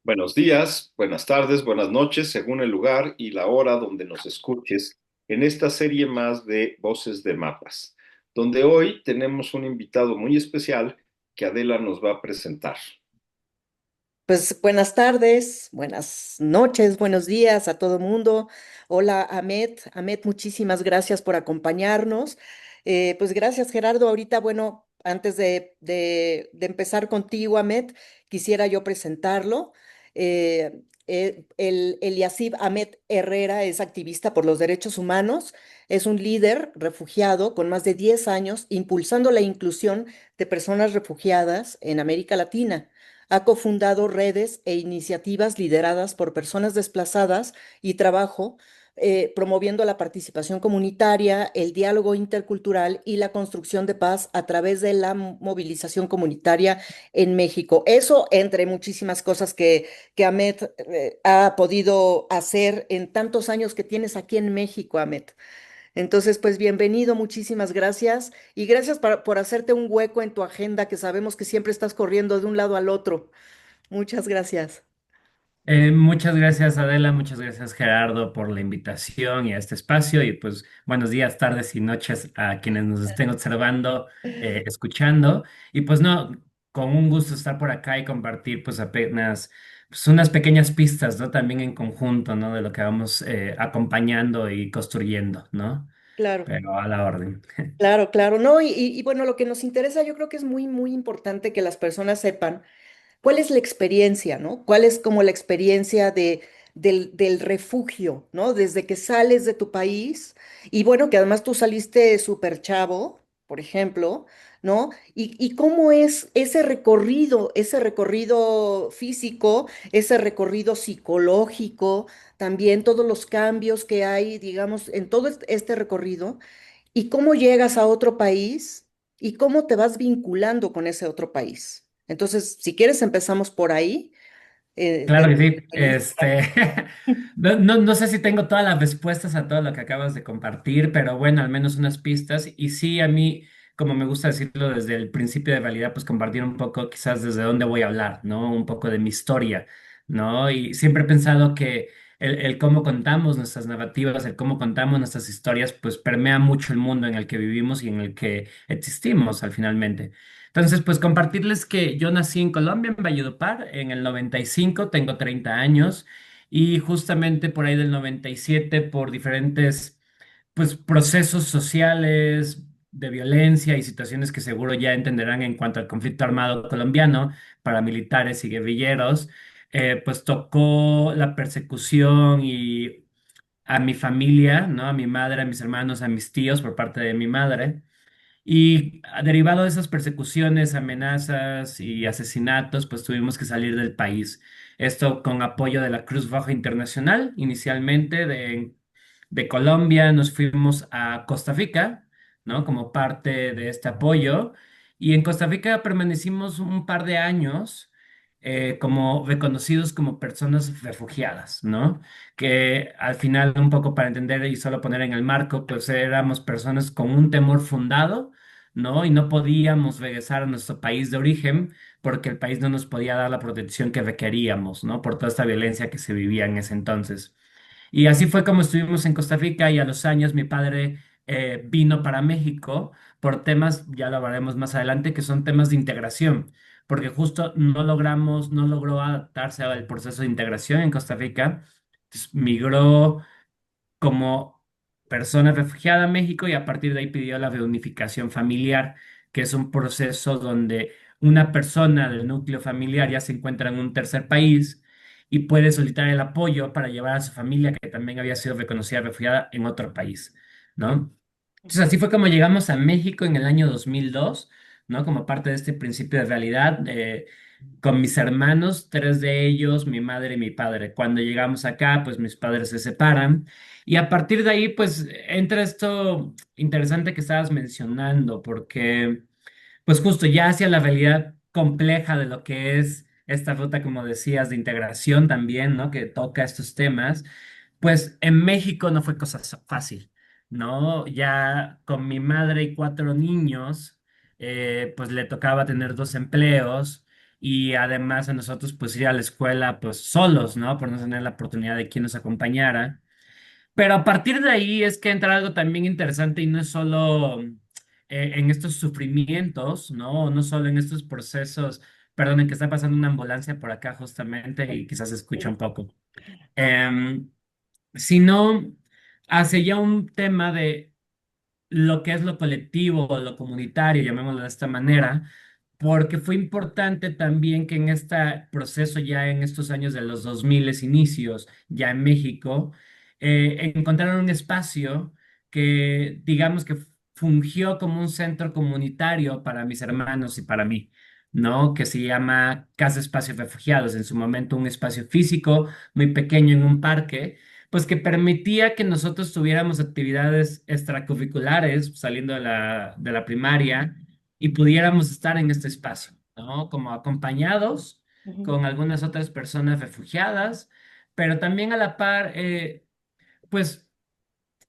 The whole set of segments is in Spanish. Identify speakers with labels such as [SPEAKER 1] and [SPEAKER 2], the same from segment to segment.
[SPEAKER 1] Buenos días, buenas tardes, buenas noches, según el lugar y la hora donde nos escuches en esta serie más de Voces de Mapas, donde hoy tenemos un invitado muy especial que Adela nos va a presentar.
[SPEAKER 2] Pues buenas tardes, buenas noches, buenos días a todo mundo. Hola, Ahmed. Ahmed, muchísimas gracias por acompañarnos. Pues gracias, Gerardo. Ahorita, bueno, antes de empezar contigo, Ahmed, quisiera yo presentarlo. El Yacib Ahmed Herrera es activista por los derechos humanos, es un líder refugiado con más de 10 años impulsando la inclusión de personas refugiadas en América Latina. Ha cofundado redes e iniciativas lideradas por personas desplazadas y trabajo, promoviendo la participación comunitaria, el diálogo intercultural y la construcción de paz a través de la movilización comunitaria en México. Eso entre muchísimas cosas que Ahmed ha podido hacer en tantos años que tienes aquí en México, Ahmed. Entonces, pues bienvenido, muchísimas gracias y gracias por hacerte un hueco en tu agenda, que sabemos que siempre estás corriendo de un lado al otro. Muchas gracias.
[SPEAKER 3] Muchas gracias Adela, muchas gracias Gerardo por la invitación y a este espacio y pues buenos días, tardes y noches a quienes nos estén observando, escuchando y pues no, con un gusto estar por acá y compartir pues apenas pues, unas pequeñas pistas, ¿no? También en conjunto, ¿no? De lo que vamos acompañando y construyendo, ¿no?
[SPEAKER 2] Claro,
[SPEAKER 3] Pero a la orden.
[SPEAKER 2] claro, claro. No, y bueno, lo que nos interesa, yo creo que es muy, muy importante que las personas sepan cuál es la experiencia, ¿no? ¿Cuál es como la experiencia del refugio, ¿no? Desde que sales de tu país y bueno, que además tú saliste súper chavo, por ejemplo, ¿no? Y cómo es ese recorrido físico, ese recorrido psicológico, también todos los cambios que hay, digamos, en todo este recorrido y cómo llegas a otro país y cómo te vas vinculando con ese otro país. Entonces, si quieres, empezamos por ahí.
[SPEAKER 3] Claro que sí.
[SPEAKER 2] Feliz.
[SPEAKER 3] No sé si tengo todas las respuestas a todo lo que acabas de compartir, pero bueno, al menos unas pistas. Y sí, a mí, como me gusta decirlo desde el principio de realidad, pues compartir un poco quizás desde dónde voy a hablar, ¿no? Un poco de mi historia, ¿no? Y siempre he pensado que el cómo contamos nuestras narrativas, el cómo contamos nuestras historias, pues permea mucho el mundo en el que vivimos y en el que existimos al finalmente. Entonces, pues compartirles que yo nací en Colombia, en Valledupar, en el 95, tengo 30 años y justamente por ahí del 97, por diferentes pues, procesos sociales de violencia y situaciones que seguro ya entenderán en cuanto al conflicto armado colombiano, paramilitares y guerrilleros, pues tocó la persecución y a mi familia, ¿no? A mi madre, a mis hermanos, a mis tíos por parte de mi madre. Y derivado de esas persecuciones, amenazas y asesinatos, pues tuvimos que salir del país. Esto con apoyo de la Cruz Roja Internacional, inicialmente de Colombia, nos fuimos a Costa Rica, ¿no? Como parte de este apoyo. Y en Costa Rica permanecimos un par de años como reconocidos como personas refugiadas, ¿no? Que al final, un poco para entender y solo poner en el marco, pues éramos personas con un temor fundado, ¿no? Y no podíamos regresar a nuestro país de origen porque el país no nos podía dar la protección que requeríamos, ¿no? Por toda esta violencia que se vivía en ese entonces. Y así fue como estuvimos en Costa Rica y a los años mi padre vino para México por temas, ya lo hablaremos más adelante, que son temas de integración, porque justo no logró adaptarse al proceso de integración en Costa Rica, entonces, migró como persona refugiada a México y a partir de ahí pidió la reunificación familiar, que es un proceso donde una persona del núcleo familiar ya se encuentra en un tercer país y puede solicitar el apoyo para llevar a su familia que también había sido reconocida refugiada en otro país, ¿no? Entonces así fue como llegamos a México en el año 2002, ¿no? Como parte de este principio de realidad, con mis hermanos, tres de ellos, mi madre y mi padre. Cuando llegamos acá, pues mis padres se separan y a partir de ahí, pues entra esto interesante que estabas mencionando, porque pues justo ya hacia la realidad compleja de lo que es esta ruta, como decías, de integración también, ¿no? Que toca estos temas. Pues en México no fue cosa fácil, ¿no? Ya con mi madre y cuatro niños, pues le tocaba tener dos empleos y además a nosotros pues ir a la escuela pues solos, ¿no? Por no tener la oportunidad de quien nos acompañara. Pero a partir de ahí es que entra algo también interesante y no es solo en estos sufrimientos, ¿no? No solo en estos procesos, perdonen que está pasando una ambulancia por acá justamente y quizás se escucha un poco. Em, Sino hacia ya un tema de lo que es lo colectivo o lo comunitario, llamémoslo de esta manera, porque fue importante también que en este proceso, ya en estos años de los 2000 inicios, ya en México, encontraron un espacio que, digamos que fungió como un centro comunitario para mis hermanos y para mí, ¿no? Que se llama Casa Espacio Refugiados, en su momento un espacio físico muy pequeño en un parque pues que permitía que nosotros tuviéramos actividades extracurriculares saliendo de la primaria y pudiéramos estar en este espacio, ¿no? Como acompañados
[SPEAKER 2] Ujú,
[SPEAKER 3] con algunas otras personas refugiadas, pero también a la par, pues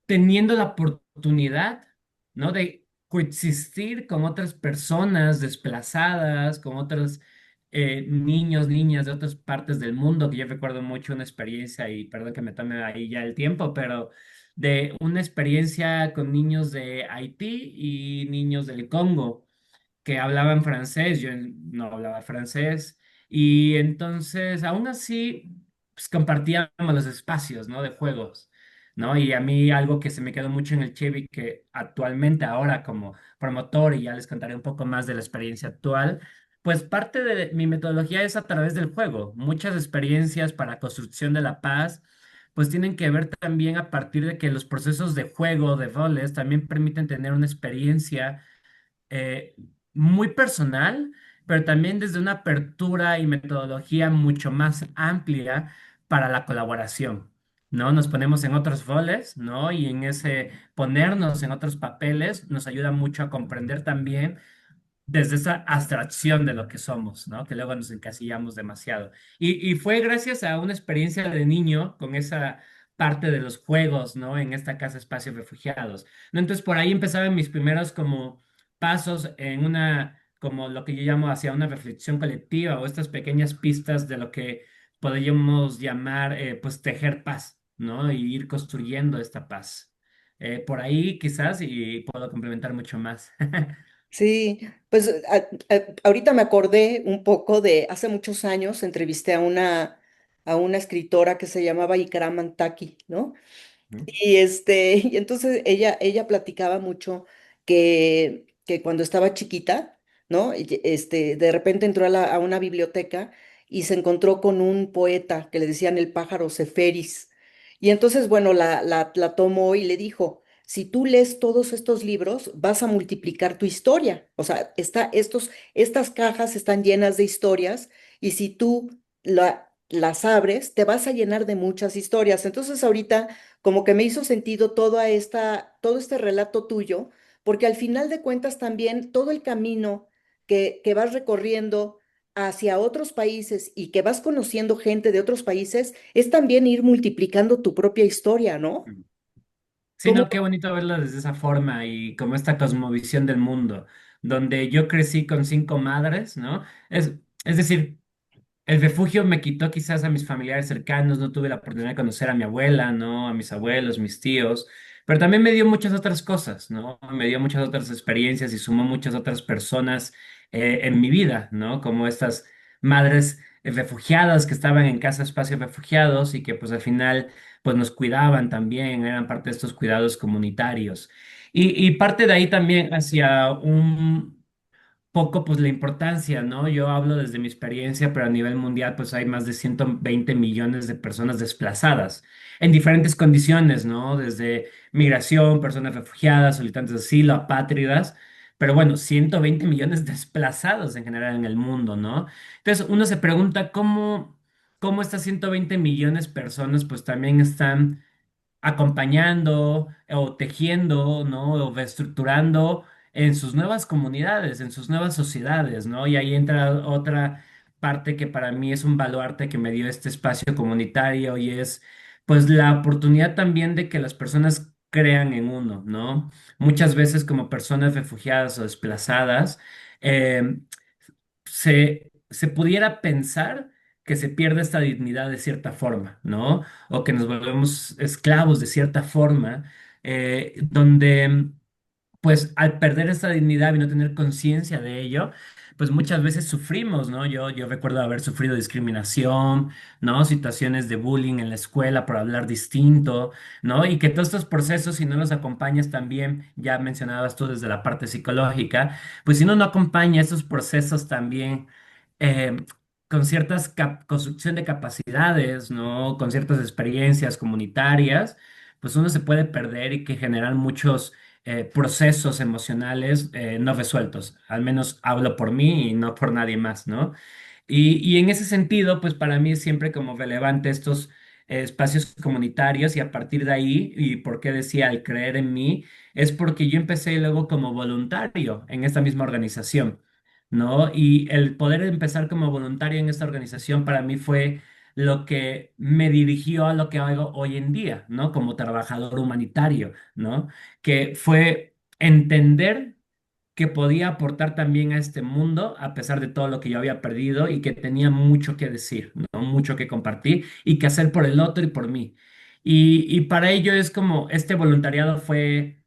[SPEAKER 3] teniendo la oportunidad, ¿no? De coexistir con otras personas desplazadas, con otros niños, niñas de otras partes del mundo, que yo recuerdo mucho una experiencia, y perdón que me tome ahí ya el tiempo, pero de una experiencia con niños de Haití y niños del Congo que hablaban francés, yo no hablaba francés, y entonces aún así pues, compartíamos los espacios, ¿no? De juegos, ¿no? Y a mí algo que se me quedó mucho en el Chevy, que actualmente ahora como promotor, y ya les contaré un poco más de la experiencia actual, pues parte de mi metodología es a través del juego. Muchas experiencias para construcción de la paz. Pues tienen que ver también a partir de que los procesos de juego, de roles, también permiten tener una experiencia eh, muy personal, pero también desde una apertura y metodología mucho más amplia para la colaboración, ¿no? Nos ponemos en otros roles, ¿no? Y en ese ponernos en otros papeles nos ayuda mucho a comprender también desde esa abstracción de lo que somos, ¿no? Que luego nos encasillamos demasiado. Y fue gracias a una experiencia de niño con esa parte de los juegos, ¿no? En esta casa espacio refugiados, ¿no? Entonces por ahí empezaban mis primeros como pasos en una, como lo que yo llamo hacia una reflexión colectiva o estas pequeñas pistas de lo que podríamos llamar, pues, tejer paz, ¿no? Y ir construyendo esta paz. Por ahí quizás, y puedo complementar mucho más.
[SPEAKER 2] sí, pues ahorita me acordé un poco de hace muchos años, entrevisté a una escritora que se llamaba Ikram Antaki, ¿no? Y y entonces ella platicaba mucho que cuando estaba chiquita, ¿no? De repente entró a una biblioteca y se encontró con un poeta que le decían el pájaro Seferis. Y entonces, bueno, la tomó y le dijo, si tú lees todos estos libros, vas a multiplicar tu historia. O sea, estas cajas están llenas de historias y si tú las abres, te vas a llenar de muchas historias. Entonces, ahorita como que me hizo sentido todo este relato tuyo, porque al final de cuentas también todo el camino que vas recorriendo hacia otros países y que vas conociendo gente de otros países, es también ir multiplicando tu propia historia, ¿no?
[SPEAKER 3] Sí,
[SPEAKER 2] Como,
[SPEAKER 3] no, qué bonito verlo desde esa forma y como esta cosmovisión del mundo, donde yo crecí con cinco madres, ¿no? Es decir, el refugio me quitó quizás a mis familiares cercanos, no tuve la oportunidad de conocer a mi abuela, ¿no? A mis abuelos, mis tíos, pero también me dio muchas otras cosas, ¿no? Me dio muchas otras experiencias y sumó muchas otras personas en mi vida, ¿no? Como estas madres refugiadas que estaban en casa espacios refugiados y que pues al final pues nos cuidaban también, eran parte de estos cuidados comunitarios. Y parte de ahí también hacia un poco pues la importancia, ¿no? Yo hablo desde mi experiencia, pero a nivel mundial pues hay más de 120 millones de personas desplazadas en diferentes condiciones, ¿no? Desde migración, personas refugiadas, solicitantes de asilo, apátridas, pero bueno, 120 millones desplazados en general en el mundo, ¿no? Entonces uno se pregunta cómo estas 120 millones de personas pues también están acompañando o tejiendo, ¿no? O reestructurando en sus nuevas comunidades, en sus nuevas sociedades, ¿no? Y ahí entra otra parte que para mí es un baluarte que me dio este espacio comunitario y es pues la oportunidad también de que las personas crean en uno, ¿no? Muchas veces como personas refugiadas o desplazadas, eh, se pudiera pensar que se pierde esta dignidad de cierta forma, ¿no? O que nos volvemos esclavos de cierta forma, donde pues al perder esta dignidad y no tener conciencia de ello, pues muchas veces sufrimos, ¿no? Yo recuerdo haber sufrido discriminación, ¿no? Situaciones de bullying en la escuela por hablar distinto, ¿no? Y que todos estos procesos, si no los acompañas también, ya mencionabas tú desde la parte psicológica, pues si uno no acompaña estos procesos también, eh, con ciertas construcción de capacidades, ¿no? Con ciertas experiencias comunitarias, pues uno se puede perder y que generan muchos procesos emocionales no resueltos. Al menos hablo por mí y no por nadie más, ¿no? Y en ese sentido, pues para mí es siempre como relevante estos espacios comunitarios y a partir de ahí, y por qué decía el creer en mí, es porque yo empecé luego como voluntario en esta misma organización, ¿no? Y el poder empezar como voluntario en esta organización para mí fue lo que me dirigió a lo que hago hoy en día, ¿no? Como trabajador humanitario, ¿no? Que fue entender que podía aportar también a este mundo a pesar de todo lo que yo había perdido y que tenía mucho que decir, ¿no? Mucho que compartir y que hacer por el otro y por mí. Y para ello es como este voluntariado fue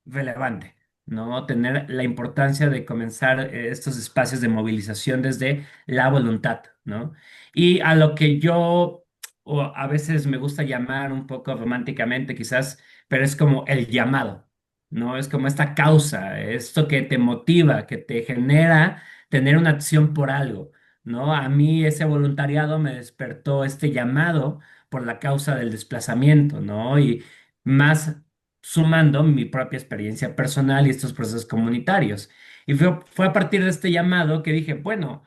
[SPEAKER 3] relevante, ¿no? Tener la importancia de comenzar estos espacios de movilización desde la voluntad, ¿no? Y a lo que yo, o a veces me gusta llamar un poco románticamente quizás, pero es como el llamado, ¿no? Es como esta causa, esto que te motiva, que te genera tener una acción por algo, ¿no? A mí ese voluntariado me despertó este llamado por la causa del desplazamiento, ¿no? Y más sumando mi propia experiencia personal y estos procesos comunitarios. Y fue a partir de este llamado que dije, bueno,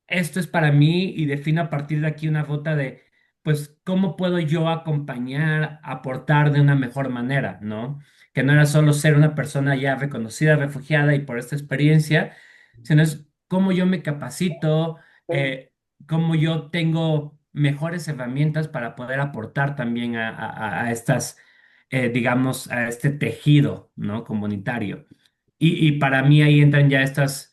[SPEAKER 3] esto es para mí y defino a partir de aquí una ruta de, pues, cómo puedo yo acompañar, aportar de una mejor manera, ¿no? Que no era solo ser una persona ya reconocida, refugiada y por esta experiencia, sino es cómo yo me capacito, eh, cómo yo tengo mejores herramientas para poder aportar también a estas, digamos, a este tejido, ¿no? Comunitario. Y para mí ahí entran ya estas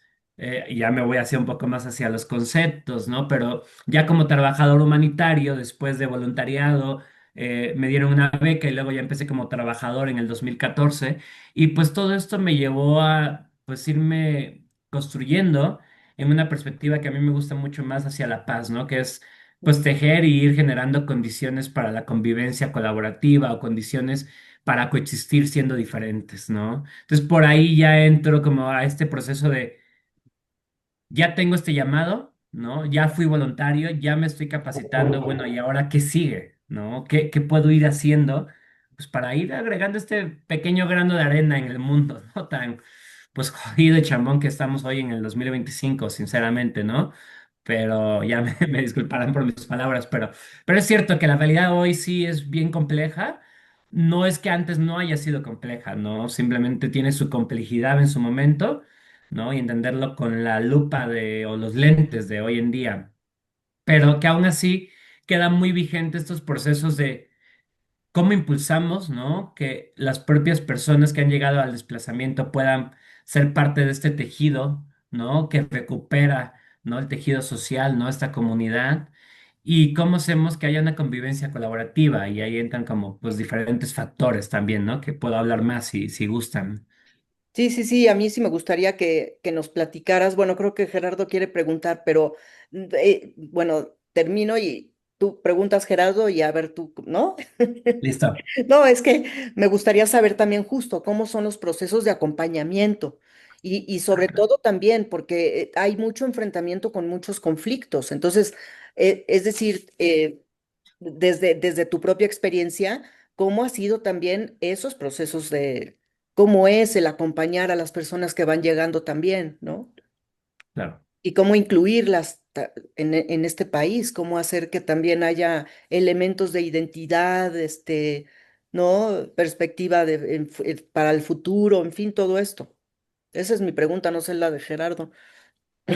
[SPEAKER 3] ya me voy hacia un poco más hacia los conceptos, ¿no? Pero ya como trabajador humanitario, después de voluntariado, me dieron una beca y luego ya empecé como trabajador en el 2014 y pues todo esto me llevó a pues irme construyendo en una perspectiva que a mí me gusta mucho más hacia la paz, ¿no? Que es pues tejer y ir generando condiciones para la convivencia colaborativa o condiciones para coexistir siendo diferentes, ¿no? Entonces por ahí ya entro como a este proceso de ya tengo este llamado, ¿no? Ya fui voluntario, ya me estoy capacitando, bueno, ¿y ahora qué sigue? ¿No? ¿Qué puedo ir haciendo? Pues para ir agregando este pequeño grano de arena en el mundo, ¿no? Tan, pues, jodido y chambón que estamos hoy en el 2025, sinceramente, ¿no? Pero ya me disculparán por mis palabras, pero es cierto que la realidad hoy sí es bien compleja. No es que antes no haya sido compleja, ¿no? Simplemente tiene su complejidad en su momento, ¿no? Y entenderlo con la lupa de, o los lentes de hoy en día. Pero que aún así quedan muy vigentes estos procesos de cómo impulsamos, ¿no? Que las propias personas que han llegado al desplazamiento puedan ser parte de este tejido, ¿no? Que recupera, ¿no? El tejido social, ¿no? Esta comunidad. Y cómo hacemos que haya una convivencia colaborativa. Y ahí entran como, pues, diferentes factores también, ¿no? Que puedo hablar más si gustan.
[SPEAKER 2] Sí, sí, sí, a mí sí me gustaría que nos platicaras. Bueno, creo que Gerardo quiere preguntar, pero bueno, termino y tú preguntas, Gerardo, y a ver tú, ¿no?
[SPEAKER 3] Listo.
[SPEAKER 2] No, es que me gustaría saber también justo cómo son los procesos de acompañamiento y
[SPEAKER 3] Ah,
[SPEAKER 2] sobre
[SPEAKER 3] claro.
[SPEAKER 2] todo también porque hay mucho enfrentamiento con muchos conflictos. Entonces, es decir, desde tu propia experiencia, ¿cómo ha sido también esos procesos de cómo es el acompañar a las personas que van llegando también, ¿no?
[SPEAKER 3] Claro.
[SPEAKER 2] Y cómo incluirlas en este país, cómo hacer que también haya elementos de identidad, ¿no? Perspectiva para el futuro, en fin, todo esto. Esa es mi pregunta, no sé la de Gerardo.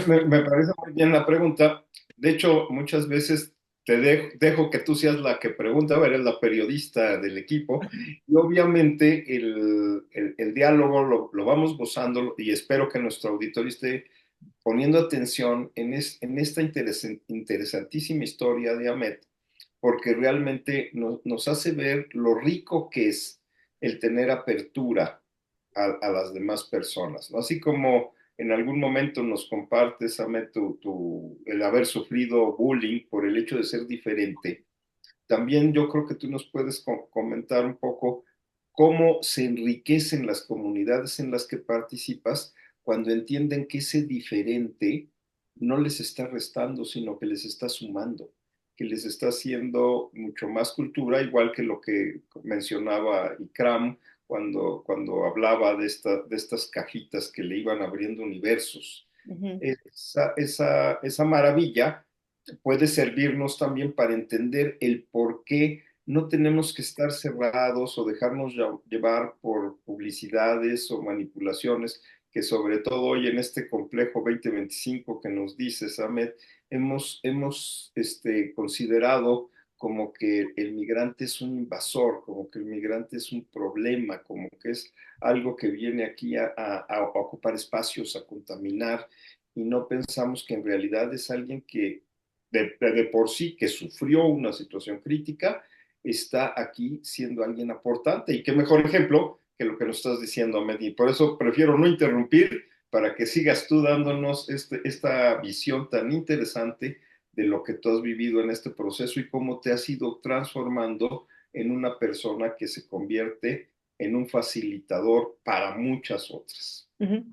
[SPEAKER 1] Me parece muy bien la pregunta. De hecho, muchas veces dejo que tú seas la que pregunta, a ver, eres la periodista del equipo, y obviamente el diálogo lo vamos gozando y espero que nuestro auditorio esté poniendo atención en esta interesantísima historia de Ahmed, porque realmente nos hace ver lo rico que es el tener apertura a las demás personas, ¿no? Así como en algún momento nos compartes, Ahmed, el haber sufrido bullying por el hecho de ser diferente. También yo creo que tú nos puedes comentar un poco cómo se enriquecen las comunidades en las que participas cuando entienden que ese diferente no les está restando, sino que les está sumando, que les está haciendo mucho más cultura, igual que lo que mencionaba Ikram cuando hablaba de estas cajitas que le iban abriendo universos.
[SPEAKER 2] Ujú,
[SPEAKER 1] Esa maravilla puede servirnos también para entender el por qué no tenemos que estar cerrados o dejarnos llevar por publicidades o manipulaciones que sobre todo hoy en este complejo 2025 que nos dice Samed, hemos considerado como que el migrante es un invasor, como que el migrante es un problema, como que es algo que viene aquí a ocupar espacios, a contaminar, y no pensamos que en realidad es alguien que de por sí que sufrió una situación crítica, está aquí siendo alguien aportante. Y qué mejor ejemplo que lo que nos estás diciendo, Medi. Por eso prefiero no interrumpir para que sigas tú dándonos esta visión tan interesante de lo que tú has vivido en este proceso y cómo te has ido transformando en una persona que se convierte en un facilitador para muchas otras.
[SPEAKER 2] ujú,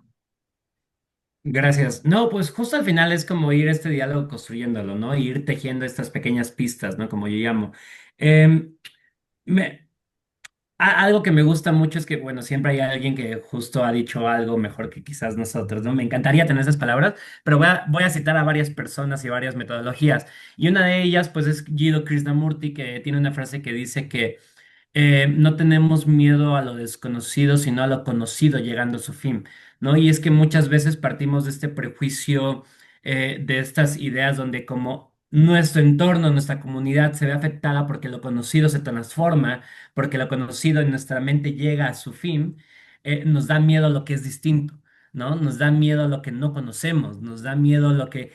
[SPEAKER 3] Gracias. No, pues justo al final es como ir este diálogo construyéndolo, ¿no? Y ir tejiendo estas pequeñas pistas, ¿no? Como yo llamo. Em, me, Algo que me gusta mucho es que, bueno, siempre hay alguien que justo ha dicho algo mejor que quizás nosotros, ¿no? Me encantaría tener esas palabras, pero voy a citar a varias personas y varias metodologías. Y una de ellas, pues, es Guido Krishnamurti, que tiene una frase que dice que no tenemos miedo a lo desconocido, sino a lo conocido llegando a su fin, ¿no? Y es que muchas veces partimos de este prejuicio, de estas ideas donde como nuestro entorno, nuestra comunidad se ve afectada porque lo conocido se transforma, porque lo conocido en nuestra mente llega a su fin, nos da miedo a lo que es distinto, ¿no? Nos da miedo a lo que no conocemos, nos da miedo a lo que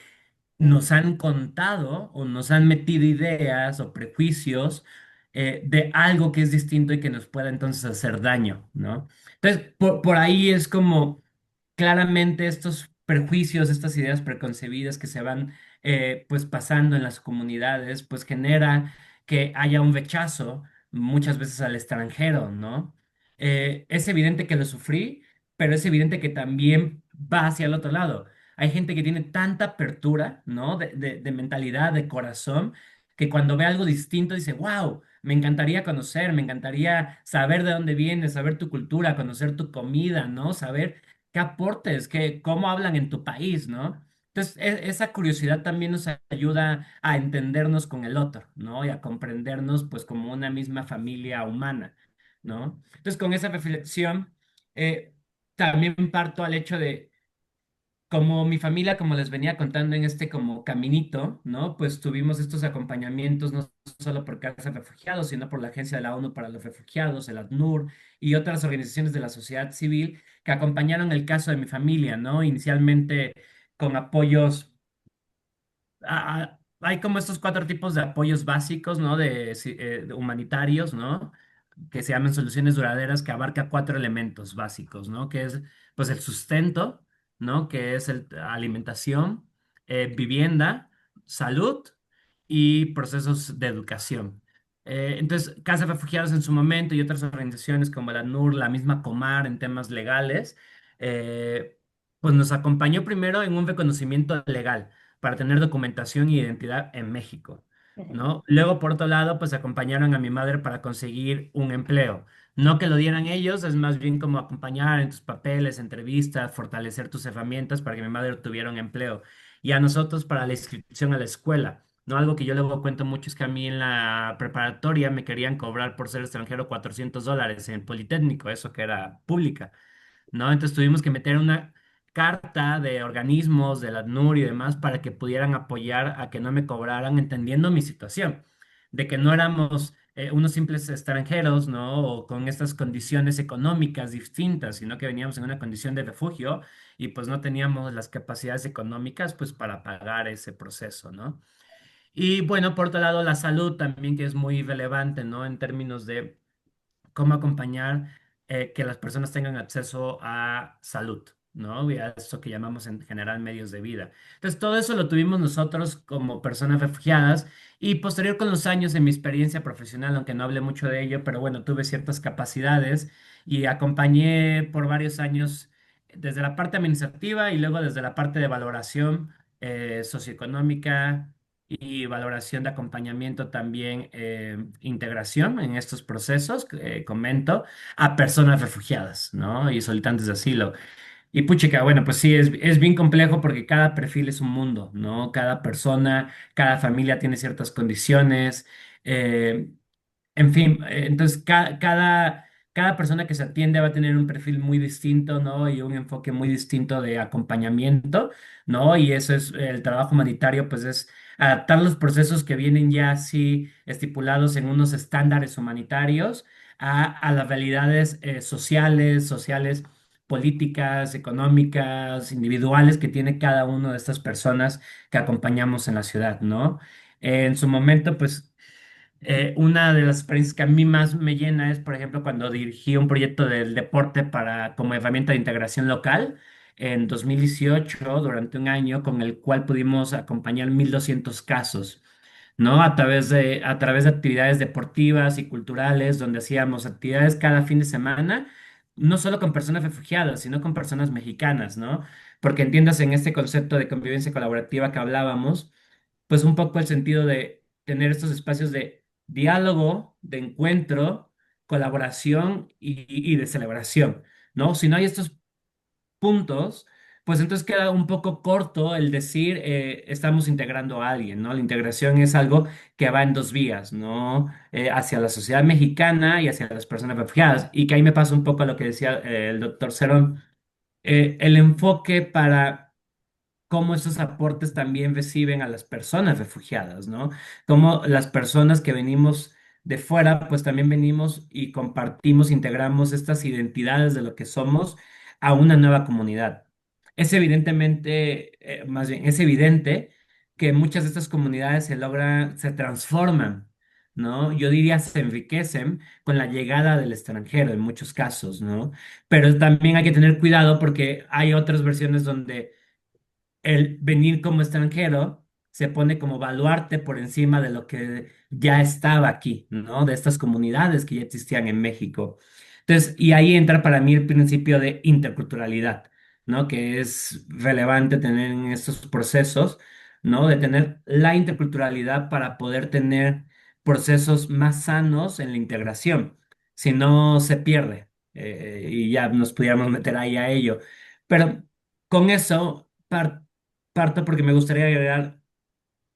[SPEAKER 3] nos han contado o nos han metido ideas o prejuicios de algo que es distinto y que nos pueda entonces hacer daño, ¿no? Entonces, por ahí es como claramente estos prejuicios, estas ideas preconcebidas que se van pues pasando en las comunidades, pues genera que haya un rechazo muchas veces al extranjero, ¿no? Es evidente que lo sufrí, pero es evidente que también va hacia el otro lado. Hay gente que tiene tanta apertura, ¿no? De mentalidad, de corazón, que cuando ve algo distinto dice, wow, me encantaría conocer, me encantaría saber de dónde vienes, saber tu cultura, conocer tu comida, ¿no? Saber qué aportes, cómo hablan en tu país, ¿no? Entonces, esa curiosidad también nos ayuda a entendernos con el otro, ¿no? Y a comprendernos, pues, como una misma familia humana, ¿no? Entonces, con esa reflexión, también parto al hecho de como mi familia, como les venía contando en este como caminito, ¿no? Pues tuvimos estos acompañamientos no solo por Casa de Refugiados, sino por la Agencia de la ONU para los Refugiados, el ACNUR y otras organizaciones de la sociedad civil que acompañaron el caso de mi familia, ¿no? Inicialmente con apoyos hay como estos cuatro tipos de apoyos básicos, ¿no? De humanitarios, ¿no? Que se llaman soluciones duraderas, que abarca cuatro elementos básicos, ¿no? Que es, pues, el sustento, ¿no? Que es alimentación, vivienda, salud y procesos de educación. Entonces, Casa de Refugiados en su momento y otras organizaciones como la NUR, la misma Comar en temas legales, pues nos acompañó primero en un reconocimiento legal para tener documentación y identidad en México,
[SPEAKER 2] ujú,
[SPEAKER 3] ¿no? Luego, por otro lado, pues acompañaron a mi madre para conseguir un empleo. No que lo dieran ellos, es más bien como acompañar en tus papeles, entrevistas, fortalecer tus herramientas para que mi madre tuviera un empleo. Y a nosotros para la inscripción a la escuela, ¿no? Algo que yo luego cuento mucho es que a mí en la preparatoria me querían cobrar por ser extranjero $400 en Politécnico, eso que era pública, ¿no? Entonces tuvimos que meter una carta de organismos, del ACNUR y demás, para que pudieran apoyar a que no me cobraran, entendiendo mi situación, de que no éramos unos simples extranjeros, ¿no? O con estas condiciones económicas distintas, sino que veníamos en una condición de refugio y pues no teníamos las capacidades económicas pues para pagar ese proceso, ¿no? Y bueno, por otro lado, la salud también que es muy relevante, ¿no? En términos de cómo acompañar que las personas tengan acceso a salud, ¿no? Y a eso que llamamos en general medios de vida. Entonces, todo eso lo tuvimos nosotros como personas refugiadas y posterior con los años en mi experiencia profesional, aunque no hablé mucho de ello, pero bueno, tuve ciertas capacidades y acompañé por varios años desde la parte administrativa y luego desde la parte de valoración socioeconómica y valoración de acompañamiento también, integración en estos procesos, comento, a personas refugiadas, ¿no? Y solicitantes de asilo. Y puchica, bueno, pues sí, es bien complejo porque cada perfil es un mundo, ¿no? Cada persona, cada familia tiene ciertas condiciones. eh, en fin, entonces cada persona que se atiende va a tener un perfil muy distinto, ¿no? Y un enfoque muy distinto de acompañamiento, ¿no? Y eso es el trabajo humanitario, pues es adaptar los procesos que vienen ya así estipulados en unos estándares humanitarios a las realidades sociales, políticas, económicas, individuales que tiene cada una de estas personas que acompañamos en la ciudad, ¿no? En su momento, pues una de las experiencias que a mí más me llena es, por ejemplo, cuando dirigí un proyecto del deporte para, como herramienta de integración local en 2018, durante un año, con el cual pudimos acompañar 1.200 casos, ¿no? A través de actividades deportivas y culturales, donde hacíamos actividades cada fin de semana, no solo con personas refugiadas, sino con personas mexicanas, ¿no? Porque entiendas en este concepto de convivencia colaborativa que hablábamos, pues un poco el sentido de tener estos espacios de diálogo, de encuentro, colaboración y de celebración, ¿no? Si no hay estos puntos, pues entonces queda un poco corto el decir estamos integrando a alguien, ¿no? La integración es algo que va en dos vías, ¿no? Hacia la sociedad mexicana y hacia las personas refugiadas. Y que ahí me pasa un poco lo que decía el doctor Cerón, el enfoque para cómo esos aportes también reciben a las personas refugiadas, ¿no? Cómo las personas que venimos de fuera, pues también venimos y compartimos, integramos estas identidades de lo que somos a una nueva comunidad. Es evidentemente, más bien, es evidente que muchas de estas comunidades se logran, se transforman, ¿no? Yo diría se enriquecen con la llegada del extranjero en muchos casos, ¿no? Pero también hay que tener cuidado porque hay otras versiones donde el venir como extranjero se pone como baluarte por encima de lo que ya estaba aquí, ¿no? De estas comunidades que ya existían en México. Entonces, y ahí entra para mí el principio de interculturalidad, ¿no? Que es relevante tener en estos procesos, ¿no? De tener la interculturalidad para poder tener procesos más sanos en la integración. Si no, se pierde. Y ya nos pudiéramos meter ahí a ello. Pero con eso parto porque me gustaría agregar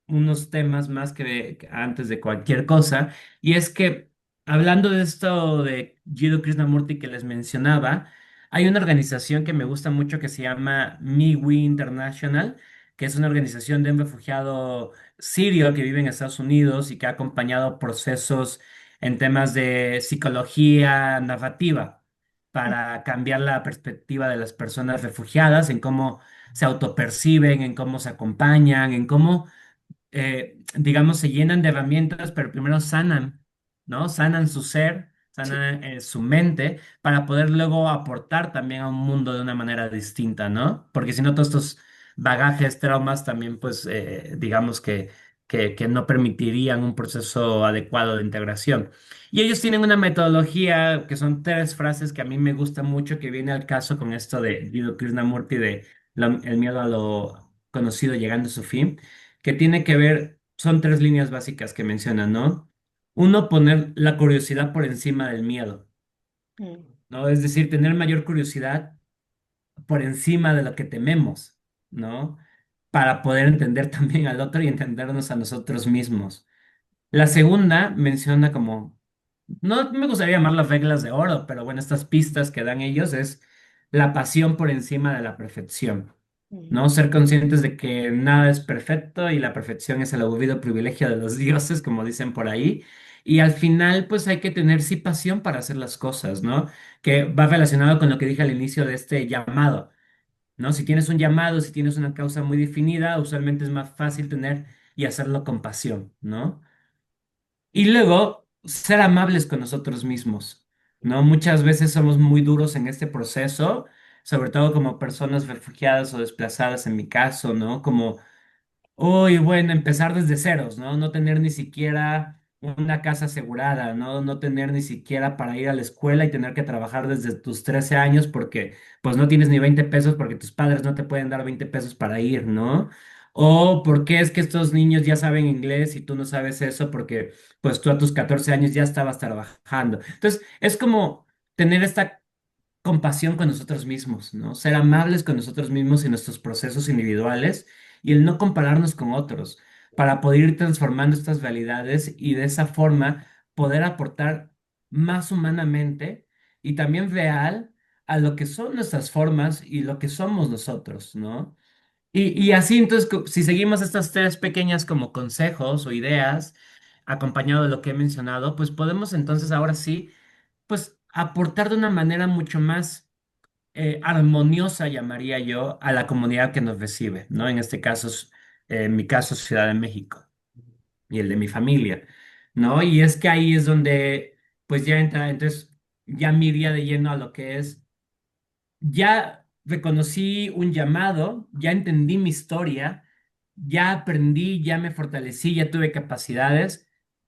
[SPEAKER 3] unos temas más que antes de cualquier cosa, y es que hablando de esto de Jiddu Krishnamurti que les mencionaba, hay una organización que me gusta mucho que se llama MiWi International, que es una organización de un refugiado sirio que vive en Estados Unidos y que ha acompañado procesos en temas de psicología narrativa para cambiar la perspectiva de las personas refugiadas, en cómo se autoperciben, en cómo se acompañan, en cómo digamos, se llenan de herramientas, pero primero sanan, ¿no? Sanan su ser,
[SPEAKER 2] Sí.
[SPEAKER 3] sanan su mente, para poder luego aportar también a un mundo de una manera distinta, ¿no? Porque si no, todos estos bagajes, traumas también, pues, digamos que no permitirían un proceso adecuado de integración. Y ellos tienen una metodología que son tres frases que a mí me gusta mucho, que viene al caso con esto de Jiddu Krishnamurti, de el miedo a lo conocido llegando a su fin, que tiene que ver, son tres líneas básicas que mencionan, ¿no? Uno, poner la curiosidad por encima del miedo,
[SPEAKER 2] Mm.
[SPEAKER 3] ¿no? Es decir, tener mayor curiosidad por encima de lo que tememos, ¿no? Para poder entender también al otro y entendernos a nosotros mismos. La segunda menciona como, no me gustaría llamar las reglas de oro, pero bueno, estas pistas que dan ellos es la pasión por encima de la perfección, ¿no?
[SPEAKER 2] Ujú,
[SPEAKER 3] Ser conscientes de que nada es perfecto y la perfección es el aburrido privilegio de los dioses, como dicen por ahí. Y al final, pues hay que tener sí pasión para hacer las cosas, ¿no? Que va relacionado con lo que dije al inicio de este llamado, ¿no? Si tienes un llamado, si tienes una causa muy definida, usualmente es más fácil tener y hacerlo con pasión, ¿no? Y luego, ser amables con nosotros mismos, ¿no? Muchas veces somos muy duros en este proceso, sobre todo como personas refugiadas o desplazadas en mi caso, ¿no? Como uy, bueno, empezar desde ceros, ¿no? No tener ni siquiera una casa asegurada, ¿no? No tener ni siquiera para ir a la escuela y tener que trabajar desde tus 13 años porque pues no tienes ni 20 pesos porque tus padres no te pueden dar 20 pesos para ir, ¿no? O porque es que estos niños ya saben inglés y tú no sabes eso porque pues tú a tus 14 años ya estabas trabajando. Entonces, es como tener esta compasión con nosotros mismos, ¿no? Ser amables con nosotros mismos y nuestros procesos individuales y el no compararnos con otros para poder ir transformando estas realidades y de esa forma poder aportar más humanamente y también real a lo que son nuestras formas y lo que somos nosotros, ¿no? Y así, entonces, si seguimos estas tres pequeñas como consejos o ideas, acompañado de lo que he mencionado, pues podemos entonces ahora sí pues aportar de una manera mucho más armoniosa, llamaría yo, a la comunidad que nos recibe, ¿no? En este caso, en mi caso, Ciudad de México y el de mi familia, ¿no? Y es que ahí es donde, pues ya entra, entonces, ya me iría de lleno a lo que es ya reconocí un llamado, ya entendí mi historia, ya aprendí, ya me fortalecí, ya tuve capacidades.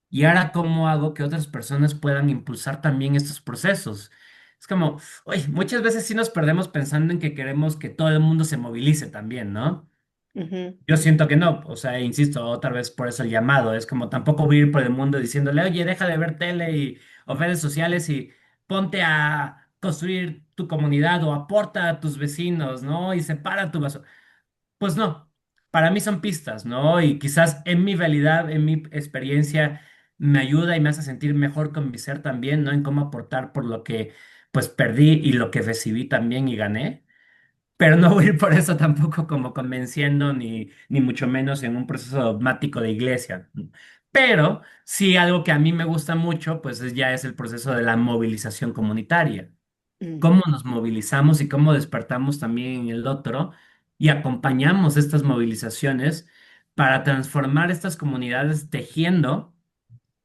[SPEAKER 3] Y ahora, ¿cómo hago que otras personas puedan impulsar también estos procesos? Es como, oye, muchas veces sí nos perdemos pensando en que queremos que todo el mundo se movilice también, ¿no?
[SPEAKER 2] ujú,
[SPEAKER 3] Yo siento que no, o sea, insisto, otra vez por eso el llamado, es como tampoco voy a ir por el mundo diciéndole, oye, deja de ver tele o redes sociales y ponte a construir tu comunidad o aporta a tus vecinos, ¿no? Y separa tu vaso. Pues no, para mí son pistas, ¿no? Y quizás en mi realidad, en mi experiencia, me ayuda y me hace sentir mejor con mi ser también, ¿no? En cómo aportar por lo que pues perdí y lo que recibí también y gané, pero no voy a ir por eso tampoco como convenciendo ni mucho menos en un proceso dogmático de iglesia. Pero sí algo que a mí me gusta mucho, pues ya es el proceso de la movilización comunitaria.
[SPEAKER 2] ujú,
[SPEAKER 3] Cómo nos movilizamos y cómo despertamos también en el otro y acompañamos estas movilizaciones para transformar estas comunidades tejiendo,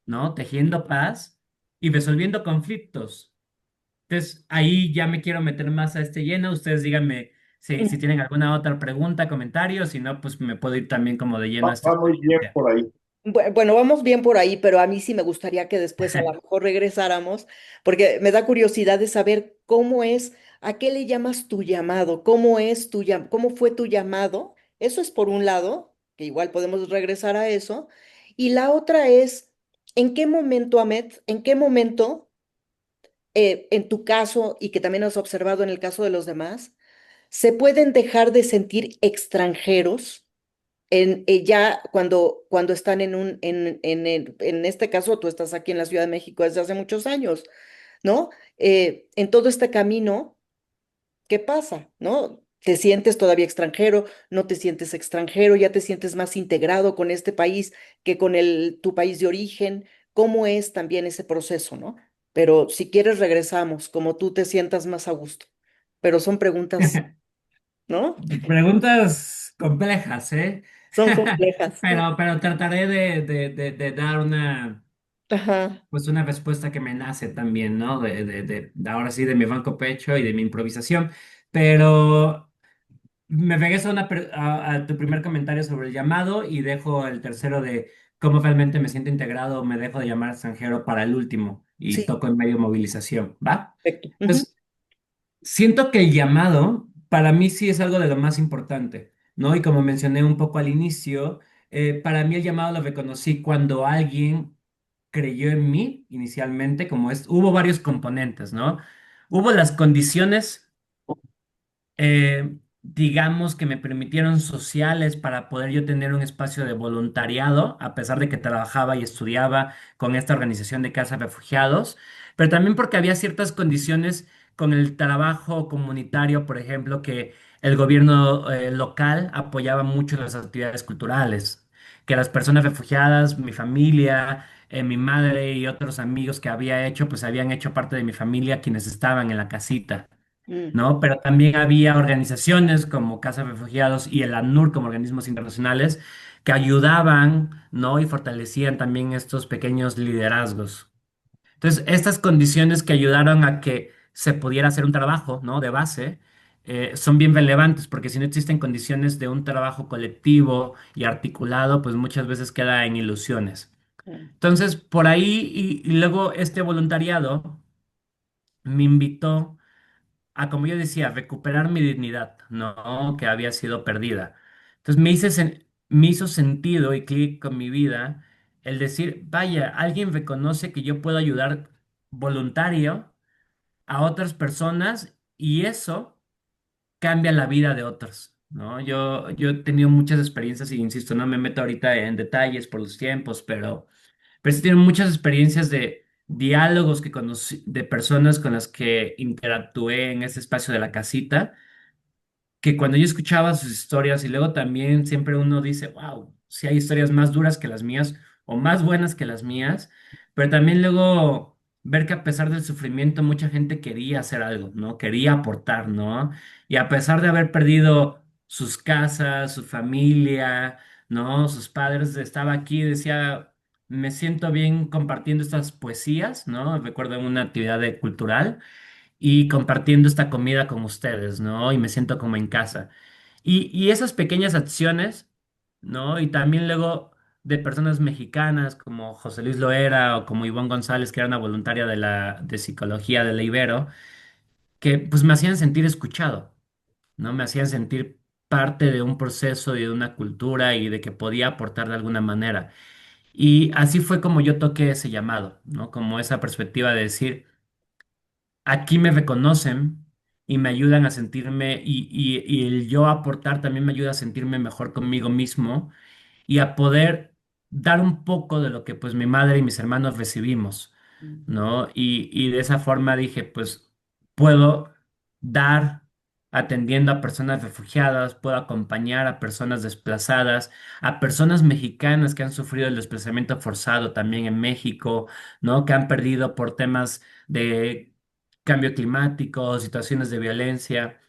[SPEAKER 3] ¿no? Tejiendo paz y resolviendo conflictos. Entonces, ahí ya me quiero meter más a este lleno. Ustedes díganme si
[SPEAKER 2] ujú.
[SPEAKER 3] tienen alguna otra pregunta, comentario, si no, pues me puedo ir también como de lleno a esta
[SPEAKER 1] Va muy bien
[SPEAKER 3] experiencia.
[SPEAKER 1] por ahí.
[SPEAKER 2] Bueno, vamos bien por ahí, pero a mí sí me gustaría que después a lo mejor regresáramos, porque me da curiosidad de saber cómo es, a qué le llamas tu llamado, cómo es cómo fue tu llamado. Eso es por un lado, que igual podemos regresar a eso. Y la otra es, ¿en qué momento, Ahmed, en qué momento, en tu caso y que también has observado en el caso de los demás, se pueden dejar de sentir extranjeros? Ya cuando están en este caso, tú estás aquí en la Ciudad de México desde hace muchos años, ¿no? En todo este camino, ¿qué pasa? ¿No? ¿Te sientes todavía extranjero? ¿No te sientes extranjero? ¿Ya te sientes más integrado con este país que con tu país de origen? ¿Cómo es también ese proceso, ¿no? Pero si quieres, regresamos, como tú te sientas más a gusto. Pero son preguntas, ¿no?
[SPEAKER 3] Preguntas complejas, ¿eh?
[SPEAKER 2] Son complejas.
[SPEAKER 3] Pero trataré de dar
[SPEAKER 2] Ajá,
[SPEAKER 3] pues una respuesta que me nace también, ¿no? De ahora sí, de mi banco pecho y de mi improvisación. Pero me regreso a, a tu primer comentario sobre el llamado y dejo el tercero de cómo realmente me siento integrado o me dejo de llamar extranjero para el último y
[SPEAKER 2] sí,
[SPEAKER 3] toco en medio movilización, ¿va?
[SPEAKER 2] perfecto. Ujú.
[SPEAKER 3] Entonces, siento que el llamado para mí sí es algo de lo más importante, ¿no? Y como mencioné un poco al inicio, para mí el llamado lo reconocí cuando alguien creyó en mí inicialmente, como es, hubo varios componentes, ¿no? Hubo las condiciones digamos que me permitieron sociales para poder yo tener un espacio de voluntariado, a pesar de que trabajaba y estudiaba con esta organización de Casa de Refugiados, pero también porque había ciertas condiciones con el trabajo comunitario, por ejemplo, que el gobierno local apoyaba mucho las actividades culturales, que las personas refugiadas, mi familia, mi madre y otros amigos que había hecho, pues habían hecho parte de mi familia quienes estaban en la casita.
[SPEAKER 2] mm,
[SPEAKER 3] ¿No? Pero también había organizaciones como Casa de Refugiados y el ACNUR como organismos internacionales que ayudaban, ¿no? Y fortalecían también estos pequeños liderazgos. Entonces, estas condiciones que ayudaron a que se pudiera hacer un trabajo, ¿no? De base, son bien relevantes, porque si no existen condiciones de un trabajo colectivo y articulado, pues muchas veces queda en ilusiones.
[SPEAKER 2] mm,
[SPEAKER 3] Entonces, por ahí, y luego este voluntariado me invitó a, como yo decía, recuperar mi dignidad, ¿no? Que había sido perdida. Entonces me hizo sentido y clic con mi vida el decir, vaya, alguien reconoce que yo puedo ayudar voluntario a otras personas y eso cambia la vida de otros, ¿no? Yo he tenido muchas experiencias y insisto, no me meto ahorita en detalles por los tiempos, pero sí tienen muchas experiencias de diálogos que conocí, de personas con las que interactué en ese espacio de la casita, que cuando yo escuchaba sus historias y luego también siempre uno dice, wow, sí hay historias más duras que las mías o más buenas que las mías, pero también luego ver que a pesar del sufrimiento mucha gente quería hacer algo, ¿no? Quería aportar, ¿no? Y a pesar de haber perdido sus casas, su familia, ¿no? Sus padres, estaba aquí y decía, me siento bien compartiendo estas poesías, ¿no? Recuerdo en una actividad cultural y compartiendo esta comida con ustedes, ¿no? Y me siento como en casa. Y esas pequeñas acciones, ¿no? Y también luego de personas mexicanas como José Luis Loera o como Ivonne González, que era una voluntaria de psicología de la Ibero, que pues me hacían sentir escuchado, ¿no? Me hacían sentir parte de un proceso y de una cultura y de que podía aportar de alguna manera. Y así fue como yo toqué ese llamado, ¿no? Como esa perspectiva de decir, aquí me reconocen y me ayudan a sentirme y el yo aportar también me ayuda a sentirme mejor conmigo mismo y a poder dar un poco de lo que pues mi madre y mis hermanos recibimos,
[SPEAKER 2] mm,
[SPEAKER 3] ¿no? Y de esa forma dije, pues puedo dar atendiendo a personas refugiadas, puedo acompañar a personas desplazadas, a personas mexicanas que han sufrido el desplazamiento forzado también en México, ¿no? Que han perdido por temas de cambio climático, situaciones de violencia.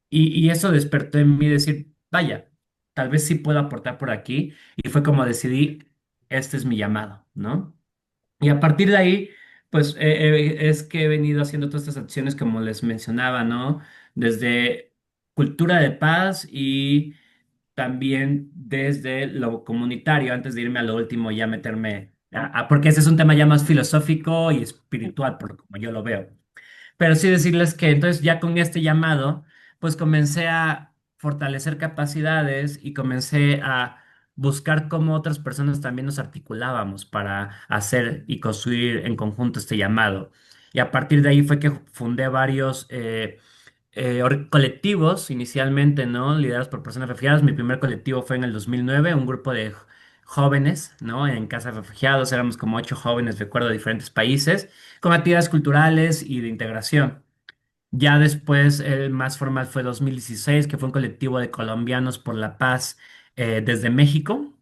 [SPEAKER 3] Y eso despertó en mí decir, vaya, tal vez sí puedo aportar por aquí. Y fue como decidí, este es mi llamado, ¿no? Y a partir de ahí, pues es que he venido haciendo todas estas acciones como les mencionaba, ¿no? Desde cultura de paz y también desde lo comunitario, antes de irme a lo último, ya meterme, porque ese es un tema ya más filosófico y espiritual, por como yo lo veo. Pero sí decirles que entonces ya con este llamado, pues comencé a fortalecer capacidades y comencé a buscar cómo otras personas también nos articulábamos para hacer y construir en conjunto este llamado. Y a partir de ahí fue que fundé varios colectivos inicialmente, ¿no? Liderados por personas refugiadas. Mi primer colectivo fue en el 2009, un grupo de jóvenes, ¿no? En Casa de Refugiados, éramos como 8 jóvenes, recuerdo, de diferentes países, con actividades culturales y de integración. Ya después, el más formal fue 2016, que fue un colectivo de colombianos por la paz desde México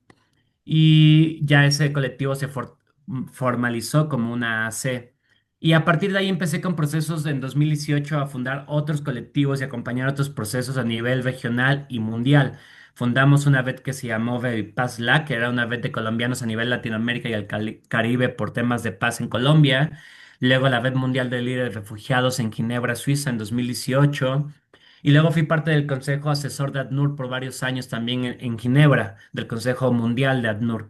[SPEAKER 3] y ya ese colectivo formalizó como una AC. Y a partir de ahí empecé con procesos en 2018 a fundar otros colectivos y acompañar otros procesos a nivel regional y mundial. Fundamos una red que se llamó Paz que era una red de colombianos a nivel Latinoamérica y el Caribe por temas de paz en Colombia. Luego la Red Mundial de Líderes Refugiados en Ginebra, Suiza, en 2018. Y luego fui parte del Consejo Asesor de ACNUR por varios años también en Ginebra, del Consejo Mundial de ACNUR.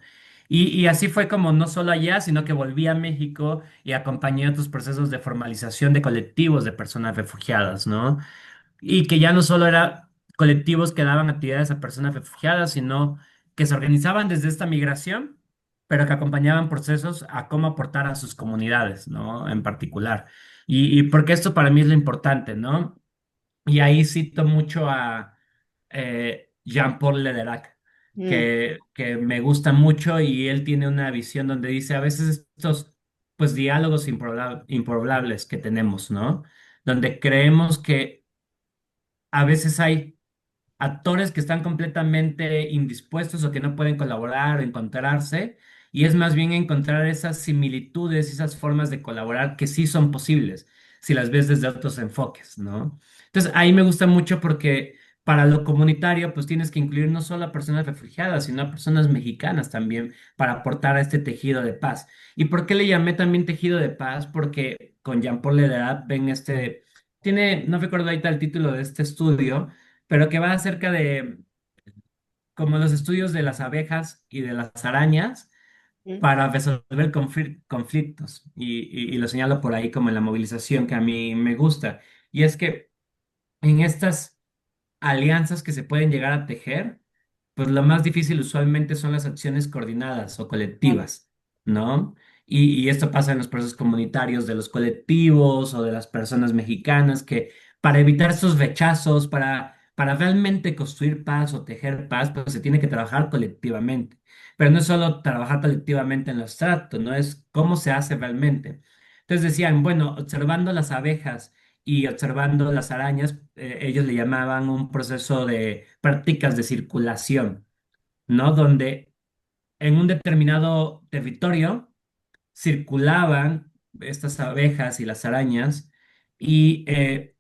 [SPEAKER 3] Y así fue como no solo allá, sino que volví a México y acompañé otros procesos de formalización de colectivos de personas refugiadas, ¿no? Y que ya no solo eran colectivos que daban actividades a personas refugiadas, sino que se organizaban desde esta migración, pero que acompañaban procesos a cómo aportar a sus comunidades, ¿no? En particular. Y porque esto para mí es lo importante, ¿no? Y ahí cito mucho a Jean-Paul Lederac,
[SPEAKER 2] mm,
[SPEAKER 3] que me gusta mucho y él tiene una visión donde dice, a veces estos pues diálogos improbables que tenemos, ¿no? Donde creemos que a veces hay actores que están completamente indispuestos o que no pueden colaborar o encontrarse, y es más bien encontrar esas similitudes, esas formas de colaborar que sí son posibles, si las ves desde otros enfoques, ¿no? Entonces, ahí me gusta mucho porque para lo comunitario, pues tienes que incluir no solo a personas refugiadas, sino a personas mexicanas también para aportar a este tejido de paz. ¿Y por qué le llamé también tejido de paz? Porque con Jean-Paul Lederat ven no recuerdo ahorita el título de este estudio, pero que va acerca de como los estudios de las abejas y de las arañas
[SPEAKER 2] Mm.
[SPEAKER 3] para resolver conflictos. Y lo señalo por ahí como en la movilización que a mí me gusta. Y es que en estas alianzas que se pueden llegar a tejer, pues lo más difícil usualmente son las acciones coordinadas o
[SPEAKER 2] Claro.
[SPEAKER 3] colectivas, ¿no? Y esto pasa en los procesos comunitarios de los colectivos o de las personas mexicanas que para evitar estos rechazos, para realmente construir paz o tejer paz, pues se tiene que trabajar colectivamente. Pero no es solo trabajar colectivamente en lo abstracto, ¿no? Es cómo se hace realmente. Entonces decían, bueno, observando las abejas y observando las arañas, ellos le llamaban un proceso de prácticas de circulación, ¿no? Donde en un determinado territorio circulaban estas abejas y las arañas y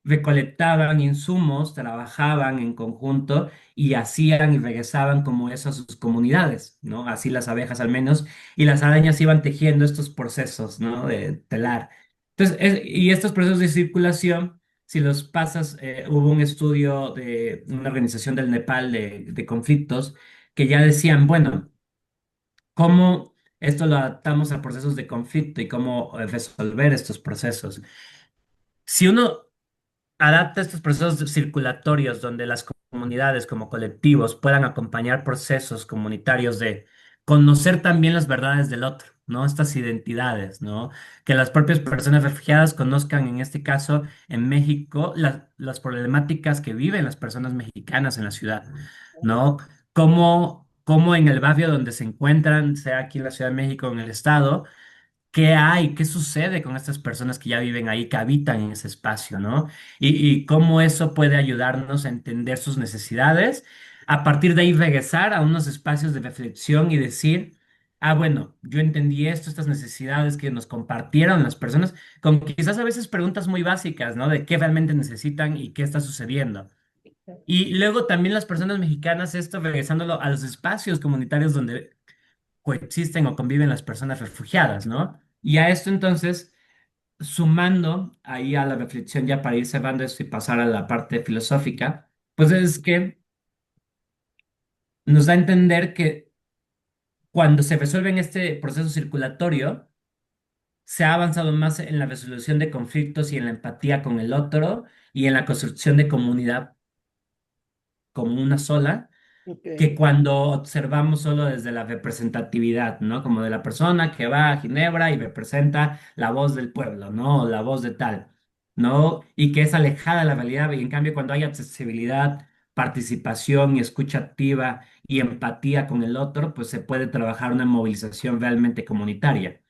[SPEAKER 3] recolectaban insumos, trabajaban en conjunto y hacían y regresaban como eso a sus comunidades, ¿no? Así las abejas al menos, y las arañas iban tejiendo estos procesos, ¿no? De telar. Entonces, y estos procesos de circulación, si los pasas, hubo un estudio de una organización del Nepal de conflictos que ya decían, bueno, cómo esto lo adaptamos a procesos de conflicto y cómo resolver estos procesos. Si uno adapta estos procesos circulatorios donde las comunidades como colectivos puedan acompañar procesos comunitarios de conocer también las verdades del otro, ¿no? Estas identidades, ¿no? Que las propias personas refugiadas conozcan, en este caso, en México, las problemáticas que viven las personas mexicanas en la ciudad, ¿no? Cómo en el barrio donde se encuentran, sea aquí en la Ciudad de México o en el estado, qué hay, qué sucede con estas personas que ya viven ahí, que habitan en ese espacio, ¿no? Y cómo eso puede ayudarnos a entender sus necesidades, a partir de ahí regresar a unos espacios de reflexión y decir, ah, bueno, yo entendí esto, estas necesidades que nos compartieron las personas, con quizás a veces preguntas muy básicas, ¿no? De qué realmente necesitan y qué está sucediendo. Y luego también las personas mexicanas, esto regresándolo a los espacios comunitarios donde coexisten o conviven las personas refugiadas, ¿no? Y a esto entonces, sumando ahí a la reflexión ya para ir cerrando esto y pasar a la parte filosófica, pues es que nos da a entender que cuando se resuelve en este proceso circulatorio, se ha avanzado más en la resolución de conflictos y en la empatía con el otro y en la construcción de comunidad como una sola
[SPEAKER 2] Ok.
[SPEAKER 3] que cuando observamos solo desde la representatividad, ¿no? Como de la persona que va a Ginebra y representa la voz del pueblo, ¿no? O la voz de tal, ¿no? Y que es alejada de la realidad. Y en cambio, cuando hay accesibilidad, participación y escucha activa y empatía con el otro, pues se puede trabajar una movilización realmente comunitaria.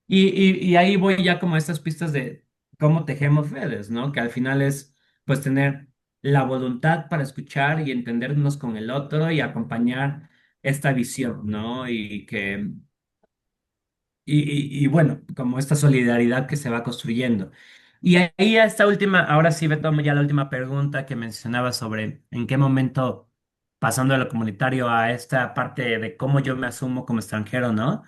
[SPEAKER 3] Y ahí voy ya como a estas pistas de cómo tejemos redes, ¿no? Que al final es, pues, tener la voluntad para escuchar y entendernos con el otro y acompañar esta visión, ¿no? Y bueno, como esta solidaridad que se va construyendo. Y ahí a esta última, ahora sí retomo ya la última pregunta que mencionaba sobre en qué momento, pasando de lo comunitario a esta parte de cómo yo me asumo como extranjero, ¿no?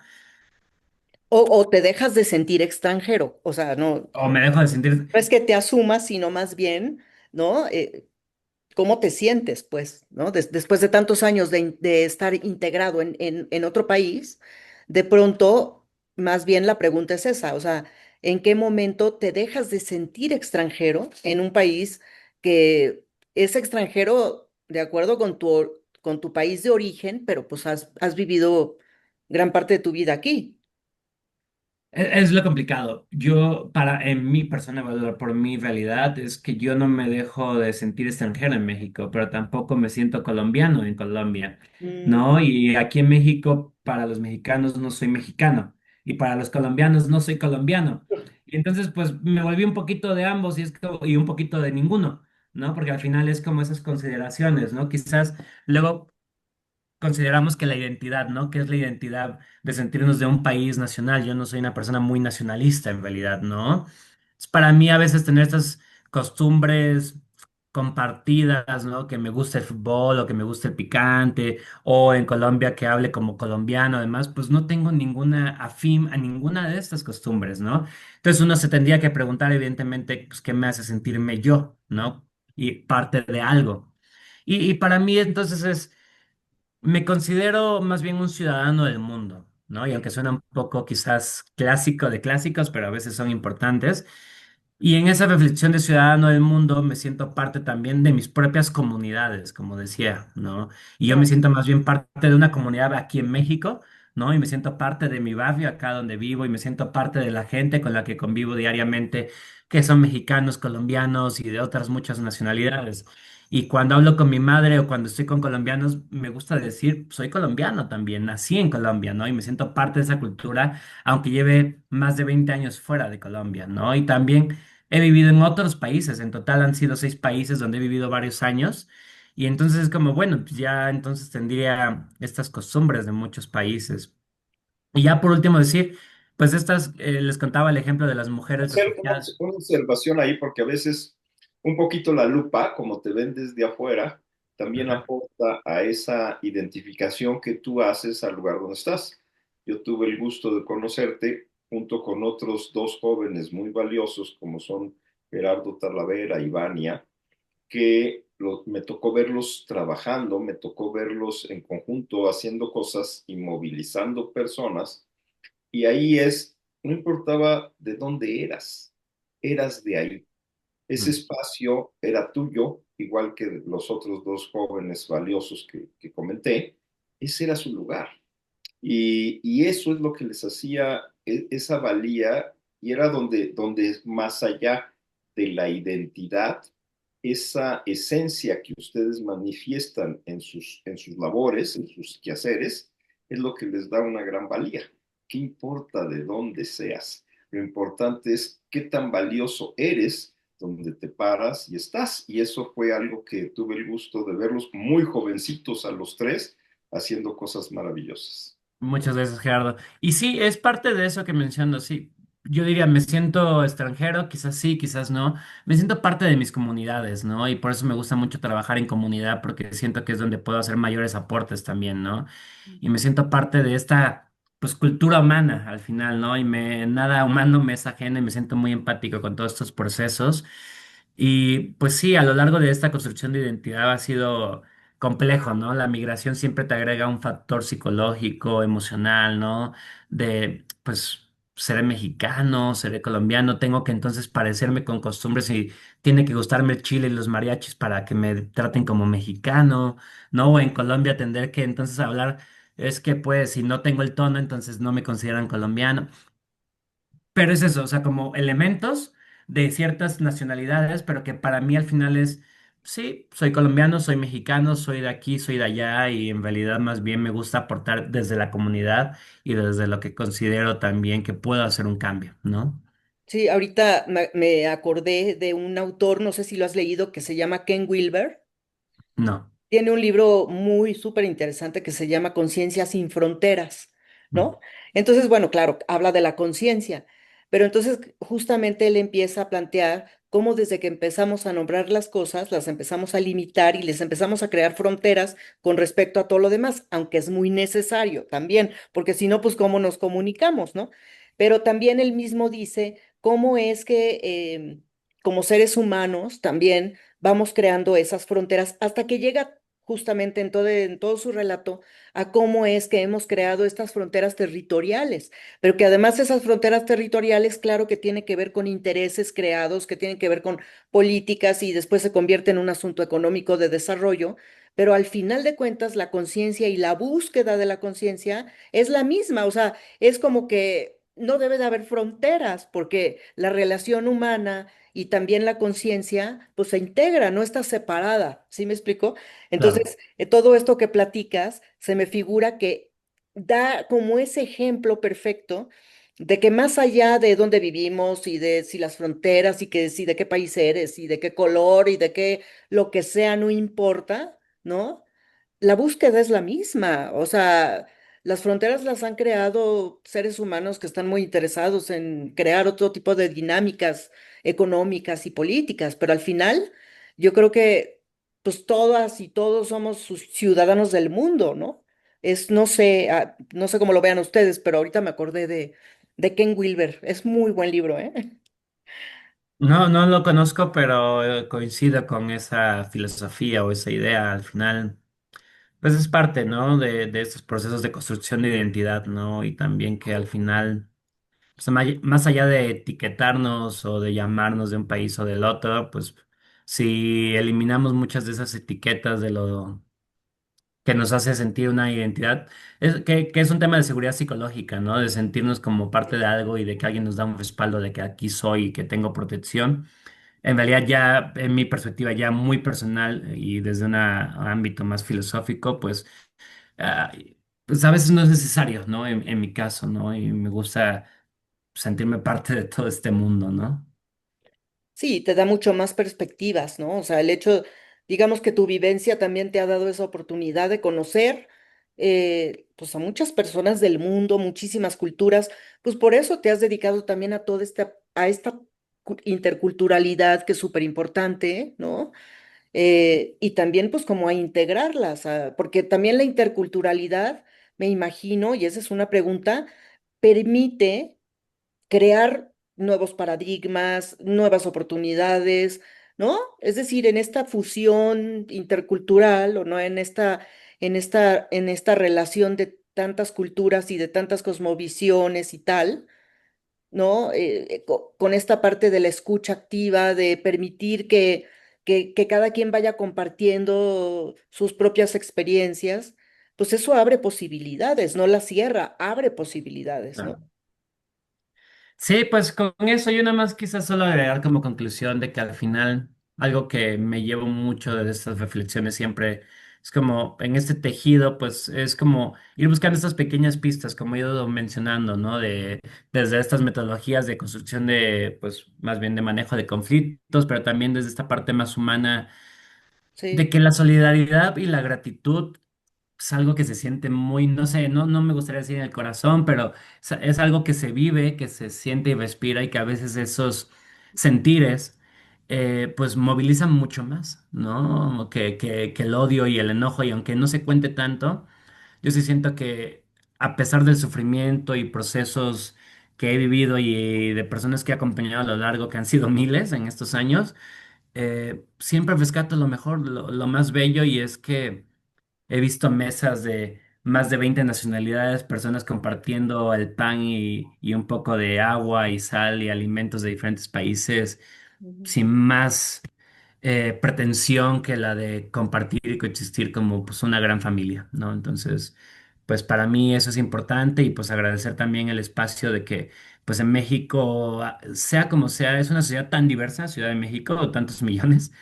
[SPEAKER 2] O te dejas de sentir extranjero, o sea, no,
[SPEAKER 3] O me dejo de sentir.
[SPEAKER 2] no es que te asumas, sino más bien, ¿no? ¿Cómo te sientes, pues, ¿no? Después de tantos años de estar integrado en otro país, de pronto, más bien la pregunta es esa, o sea, ¿en qué momento te dejas de sentir extranjero en un país que es extranjero de acuerdo con tu país de origen, pero pues has vivido gran parte de tu vida aquí?
[SPEAKER 3] Es lo complicado. En mi persona, evaluar por mi realidad, es que yo no me dejo de sentir extranjero en México, pero tampoco me siento colombiano en Colombia,
[SPEAKER 2] Mm,
[SPEAKER 3] ¿no? Y aquí en México, para los mexicanos, no soy mexicano. y para los colombianos no soy colombiano. Y entonces, pues me volví un poquito de ambos y un poquito de ninguno, ¿no? Porque al final es como esas consideraciones, ¿no? Quizás luego consideramos que la identidad, ¿no? ¿Qué es la identidad de sentirnos de un país nacional? Yo no soy una persona muy nacionalista en realidad, ¿no? Para mí a veces tener estas costumbres compartidas, ¿no? Que me gusta el fútbol o que me gusta el picante o en Colombia que hable como colombiano, además, pues no tengo ninguna afín a ninguna de estas costumbres, ¿no? Entonces uno se tendría que preguntar, evidentemente, pues qué me hace sentirme yo, ¿no? Y parte de algo. Y para mí entonces me considero más bien un ciudadano del mundo, ¿no? Y aunque suena un poco quizás clásico de clásicos, pero a veces son importantes. Y en esa reflexión de ciudadano del mundo me siento parte también de mis propias comunidades, como decía, ¿no? Y yo me siento más bien parte de una comunidad aquí en México, ¿no? Y me siento parte de mi barrio acá donde vivo y me siento parte de la gente con la que convivo diariamente, que son mexicanos, colombianos y de otras muchas nacionalidades. Y cuando hablo con mi madre o cuando estoy con colombianos, me gusta decir, soy colombiano también, nací en Colombia, ¿no? Y me siento parte de esa cultura, aunque lleve más de 20 años fuera de Colombia, ¿no? Y también he vivido en otros países, en total han sido 6 países donde he vivido varios años. Y entonces es como, bueno, pues ya entonces tendría estas costumbres de muchos países. Y ya por último decir, pues estas, les contaba el ejemplo de las mujeres
[SPEAKER 1] Hacer
[SPEAKER 3] refugiadas.
[SPEAKER 1] una observación ahí, porque a veces un poquito la lupa, como te ven desde afuera, también
[SPEAKER 3] Ajá.
[SPEAKER 1] aporta a esa identificación que tú haces al lugar donde estás. Yo tuve el gusto de conocerte junto con otros dos jóvenes muy valiosos, como son Gerardo Talavera y Vania, que me tocó verlos trabajando, me tocó verlos en conjunto haciendo cosas y movilizando personas, y ahí no importaba de dónde eras de ahí. Ese
[SPEAKER 3] Mm.
[SPEAKER 1] espacio era tuyo, igual que los otros dos jóvenes valiosos que comenté, ese era su lugar. Y eso es lo que les hacía esa valía, y era donde más allá de la identidad, esa esencia que ustedes manifiestan en sus labores, en sus quehaceres, es lo que les da una gran valía. ¿Qué importa de dónde seas? Lo importante es qué tan valioso eres donde te paras y estás. Y eso fue algo que tuve el gusto de verlos muy jovencitos a los tres haciendo cosas maravillosas.
[SPEAKER 3] Muchas veces, Gerardo. Y sí, es parte de eso que menciono, sí. Yo diría, me siento extranjero, quizás sí, quizás no. Me siento parte de mis comunidades, ¿no? Y por eso me gusta mucho trabajar en comunidad, porque siento que es donde puedo hacer mayores aportes también, ¿no? Y me siento parte de esta, pues, cultura humana al final, ¿no? Nada humano me es ajeno y me siento muy empático con todos estos procesos. Y pues sí, a lo largo de esta construcción de identidad ha sido complejo, ¿no? La migración siempre te agrega un factor psicológico, emocional, ¿no? De, pues, seré mexicano, seré colombiano, tengo que entonces parecerme con costumbres y tiene que gustarme el chile y los mariachis para que me traten como mexicano, ¿no? O en Colombia tendré que entonces hablar, es que pues si no tengo el tono, entonces no me consideran colombiano. Pero es eso, o sea, como elementos de ciertas nacionalidades, pero que para mí al final es, sí, soy colombiano, soy mexicano, soy de aquí, soy de allá, y en realidad más bien me gusta aportar desde la comunidad y desde lo que considero también que puedo hacer un cambio, ¿no?
[SPEAKER 2] Sí, ahorita me acordé de un autor, no sé si lo has leído, que se llama Ken Wilber.
[SPEAKER 3] No.
[SPEAKER 2] Tiene un libro muy súper interesante que se llama Conciencia sin fronteras,
[SPEAKER 3] Mm.
[SPEAKER 2] ¿no? Entonces, bueno, claro, habla de la conciencia, pero entonces justamente él empieza a plantear cómo desde que empezamos a nombrar las cosas, las empezamos a limitar y les empezamos a crear fronteras con respecto a todo lo demás, aunque es muy necesario también, porque si no, pues cómo nos comunicamos, ¿no? Pero también él mismo dice cómo es que como seres humanos también vamos creando esas fronteras hasta que llega justamente en todo su relato a cómo es que hemos creado estas fronteras territoriales, pero que además esas fronteras territoriales, claro que tiene que ver con intereses creados, que tienen que ver con políticas y después se convierte en un asunto económico de desarrollo, pero al final de cuentas la conciencia y la búsqueda de la conciencia es la misma, o sea, es como que no debe de haber fronteras porque la relación humana y también la conciencia, pues se integra, no está separada, ¿sí me explico?
[SPEAKER 3] Claro.
[SPEAKER 2] Entonces, todo esto que platicas, se me figura que da como ese ejemplo perfecto de que más allá de dónde vivimos y de si las fronteras y que si de qué país eres y de qué color y de qué lo que sea no importa, ¿no? La búsqueda es la misma, o sea, las fronteras las han creado seres humanos que están muy interesados en crear otro tipo de dinámicas económicas y políticas, pero al final yo creo que pues todas y todos somos sus ciudadanos del mundo, ¿no? No sé, no sé cómo lo vean ustedes, pero ahorita me acordé de Ken Wilber, es muy buen libro, ¿eh?
[SPEAKER 3] No, no lo conozco, pero coincido con esa filosofía o esa idea. Al final, pues es parte, ¿no? De estos procesos de construcción de identidad, ¿no? Y también que al final, pues, más allá de etiquetarnos o de llamarnos de un país o del otro, pues si eliminamos muchas de esas etiquetas de lo que nos hace sentir una identidad, que es un tema de seguridad psicológica, ¿no? De sentirnos como parte de algo y de que alguien nos da un respaldo de que aquí soy y que tengo protección. En realidad ya, en mi perspectiva ya muy personal y desde un ámbito más filosófico, ah, pues a veces no es necesario, ¿no? En mi caso, ¿no? Y me gusta sentirme parte de todo este mundo, ¿no?
[SPEAKER 2] Sí, te da mucho más perspectivas, ¿no? O sea, el hecho, digamos que tu vivencia también te ha dado esa oportunidad de conocer, pues a muchas personas del mundo, muchísimas culturas, pues por eso te has dedicado también a toda esta interculturalidad que es súper importante, ¿no? Y también pues como a integrarlas, porque también la interculturalidad, me imagino, y esa es una pregunta, permite crear nuevos paradigmas, nuevas oportunidades, ¿no? Es decir, en esta fusión intercultural o no en esta relación de tantas culturas y de tantas cosmovisiones y tal, ¿no? Con esta parte de la escucha activa, de permitir que cada quien vaya compartiendo sus propias experiencias, pues eso abre posibilidades, no las cierra, abre posibilidades, ¿no?
[SPEAKER 3] Sí, pues con eso yo nada más quizás solo agregar como conclusión de que al final algo que me llevo mucho de estas reflexiones siempre es como en este tejido, pues es como ir buscando estas pequeñas pistas, como he ido mencionando, ¿no? Desde estas metodologías de construcción de, pues más bien de manejo de conflictos, pero también desde esta parte más humana de
[SPEAKER 2] Sí.
[SPEAKER 3] que la solidaridad y la gratitud es algo que se siente muy, no sé, no me gustaría decir en el corazón, pero es algo que se vive, que se siente y respira y que a veces esos sentires pues movilizan mucho más, ¿no? Que el odio y el enojo y aunque no se cuente tanto, yo sí siento que a pesar del sufrimiento y procesos que he vivido y de personas que he acompañado a lo largo, que han sido miles en estos años, siempre rescato lo mejor, lo más bello y es que he visto mesas de más de 20 nacionalidades, personas compartiendo el pan y un poco de agua y sal y alimentos de diferentes países
[SPEAKER 2] Ujú.
[SPEAKER 3] sin más pretensión que la de compartir y coexistir como pues una gran familia, ¿no? Entonces, pues para mí eso es importante y pues agradecer también el espacio de que pues en México, sea como sea, es una sociedad tan diversa, Ciudad de México, tantos millones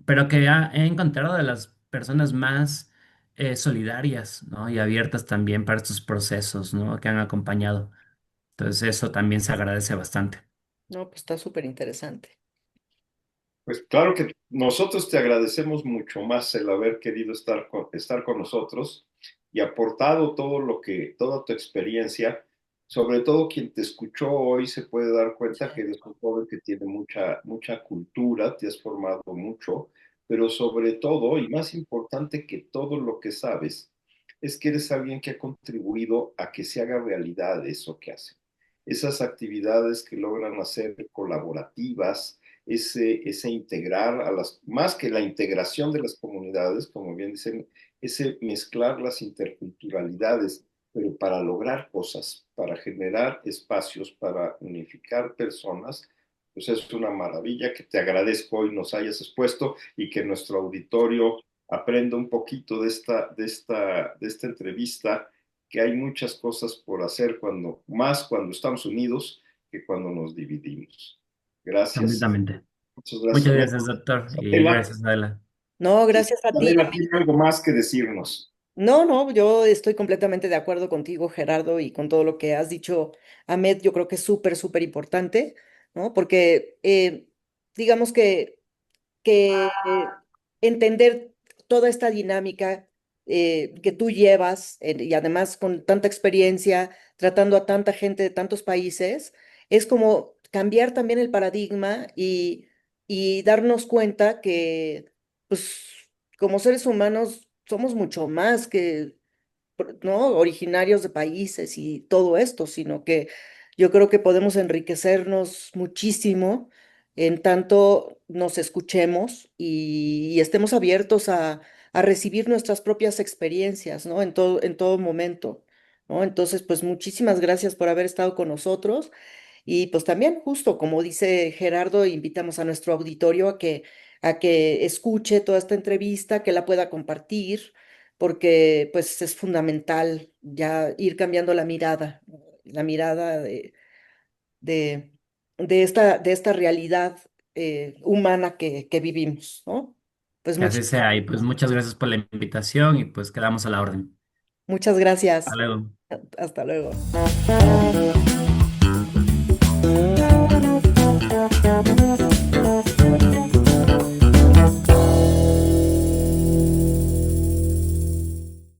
[SPEAKER 3] pero que he encontrado de las personas más solidarias, ¿no? Y abiertas también para estos procesos, ¿no? Que han acompañado. Entonces eso también se agradece bastante.
[SPEAKER 2] No, pues está súper interesante.
[SPEAKER 1] Pues claro que nosotros te agradecemos mucho más el haber querido estar con nosotros y aportado todo toda tu experiencia. Sobre todo quien te escuchó hoy se puede dar cuenta que eres un joven que tiene mucha cultura, te has formado mucho, pero sobre todo, y más importante que todo lo que sabes, es que eres alguien que ha contribuido a que se haga realidad eso que hace. Esas actividades que logran hacer colaborativas, ese integrar más que la integración de las comunidades, como bien dicen, ese mezclar las interculturalidades, pero para lograr cosas, para generar espacios, para unificar personas, pues es una maravilla que te agradezco hoy nos hayas expuesto y que nuestro auditorio aprenda un poquito de esta entrevista, que hay muchas cosas por hacer más cuando estamos unidos que cuando nos dividimos. Gracias.
[SPEAKER 3] Completamente.
[SPEAKER 1] Muchas
[SPEAKER 3] Muchas
[SPEAKER 1] gracias.
[SPEAKER 3] gracias, doctor, y
[SPEAKER 1] Adela,
[SPEAKER 3] gracias, Adela.
[SPEAKER 2] No, gracias a ti.
[SPEAKER 1] Adela tiene algo más que decirnos.
[SPEAKER 2] No, no, yo estoy completamente de acuerdo contigo, Gerardo, y con todo lo que has dicho, Ahmed. Yo creo que es súper, súper importante, ¿no? Porque digamos que entender toda esta dinámica que tú llevas y además con tanta experiencia, tratando a tanta gente de tantos países, es como cambiar también el paradigma y darnos cuenta que, pues, como seres humanos somos mucho más que ¿no? Originarios de países y todo esto, sino que yo creo que podemos enriquecernos muchísimo en tanto nos escuchemos y estemos abiertos a recibir nuestras propias experiencias, ¿no? En todo momento, ¿no? Entonces, pues muchísimas gracias por haber estado con nosotros. Y pues también, justo como dice Gerardo, invitamos a nuestro auditorio a que escuche toda esta entrevista, que la pueda compartir, porque pues es fundamental ya ir cambiando la mirada de, de esta realidad humana que vivimos, ¿no? Pues
[SPEAKER 3] Que así sea. Y pues muchas gracias por la invitación y pues quedamos a la orden.
[SPEAKER 2] muchas
[SPEAKER 3] Hasta
[SPEAKER 2] gracias.
[SPEAKER 3] luego.
[SPEAKER 2] Hasta luego.